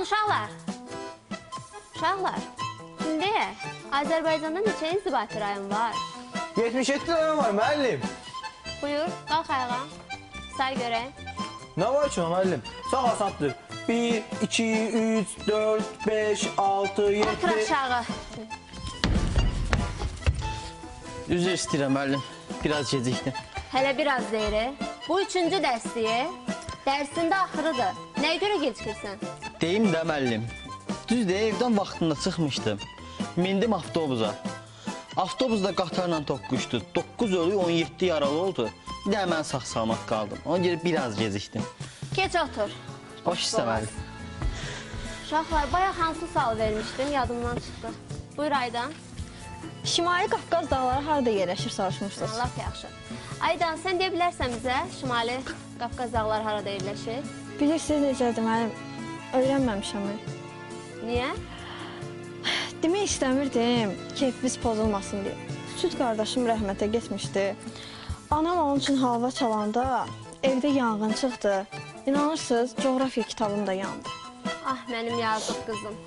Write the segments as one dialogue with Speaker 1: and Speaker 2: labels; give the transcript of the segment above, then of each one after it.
Speaker 1: uşaqlar. Uşaqlar, şimdi Azərbaycanda neçə inzibati rayon var?
Speaker 2: 77 rayon var müəllim.
Speaker 1: Buyur, qalx ayağa. Say görək.
Speaker 2: Nə var ki müəllim? Sağ asandır. 1, 2, 3, 4, 5, 6, 7...
Speaker 1: Otur aşağı.
Speaker 3: Üzr istəyirəm müəllim, biraz gecikdim.
Speaker 1: Hələ biraz deyirik. Bu üçüncü dərsliyi. Dərsində axırıdır. Nəyə görə gecikirsən?
Speaker 3: Deyim də müəllim, düzdür, evdən vaxtında çıxmışdım. Mindim avtobusa. Avtobusda qatarla toqquşdu. 9 ölü, 17 yaralı oldu. Bir də mən sağ-salamat qaldım. Ona görə biraz gecikdim.
Speaker 1: Geç otur.
Speaker 3: Baş üstə müəllim.
Speaker 1: Uşaqlar, bayaq hansı sual vermişdim, yadımdan çıxdı. Buyur Aydan.
Speaker 4: Şimali Qafqaz dağları harada yerləşir soruşmuşsunuz?
Speaker 1: Laf yaxşı. Aydan, sən deyə bilərsən bizə Şimali Qafqaz dağları harada yerləşir?
Speaker 4: Bilirsiniz necədir mənim? Öyrənməmişəm mən.
Speaker 1: Niyə?
Speaker 4: Demək istəmirdim, keyfimiz pozulmasın deyə. Süd qardaşım rəhmətə getmişdi. Anam onun üçün halva çalanda evdə yanğın çıxdı. İnanırsınız, coğrafiya kitabım da yandı.
Speaker 1: Ah, mənim yazıq qızım.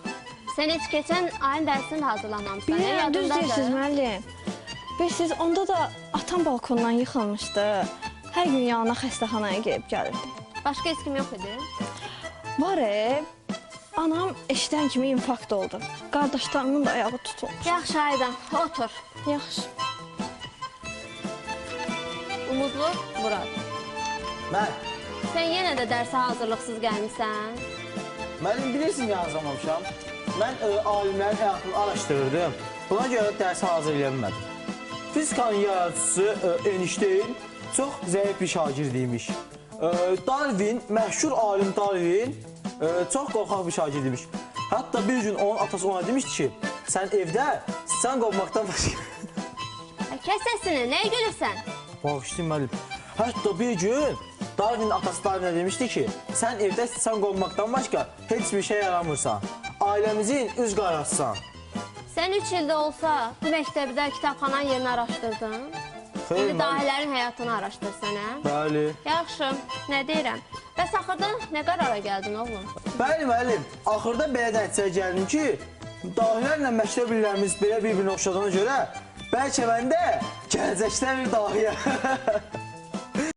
Speaker 1: Sən heç keçən ayın dərsini hazırlamamışsan.
Speaker 4: Bilirəm, düz deyirsiniz müəllim. Bilirsiniz, onda da atam balkondan yıxılmışdı. Hər gün yanına xəstəxanaya gəlib gəlirdim.
Speaker 1: Başqa heç kim yox idi?
Speaker 4: Var anam eşidən kimi infarkt oldu. Qardaşlarımın da ayağı tutulmuş.
Speaker 1: Yaxşı Aydan, otur.
Speaker 4: Yaxşı.
Speaker 1: Umudlu, Murad.
Speaker 2: Mən?
Speaker 1: Sən yenə də dərsə hazırlıqsız gəlmişsən.
Speaker 2: Müəllim bilirsin yazamamışam. Mən alimlərin həyatını araşdırırdım. Buna görə dərsə hazırlaya bilmədim. Fizikanın yaradıcısı Einstein çox zəif bir şagird imiş. Darwin, məşhur alim Darwin çox qorxaq bir şagird imiş. Hətta bir gün onun atası ona demişdi ki, sən evdə sən qovmaqdan başqa...
Speaker 1: Kəs səsini, nəyə gülürsən?
Speaker 2: Bağışlayın müəllim. Hətta bir gün Darwinin atası Darwinə demişdi ki, sən evdə sən qovmaqdan başqa heç bir şey yaramırsan. Ailəmizin üz qarasısan.
Speaker 1: Sən 3 ildə olsa bu məktəbdə kitabxananın yerini araşdırdın. İndi dahilərin həyatını araşdırsan, hə?
Speaker 2: Bəli.
Speaker 1: Yaxşı, nə deyirəm? Bəs axırda nə qərara gəldin, oğlum?
Speaker 2: Bəli, müəllim. Axırda belə nəticəyə gəldim ki, dahilərlə məktəb illərimiz belə bir-birinə oxşadığına görə bəlkə mən də gələcəkdə bir dahiyə.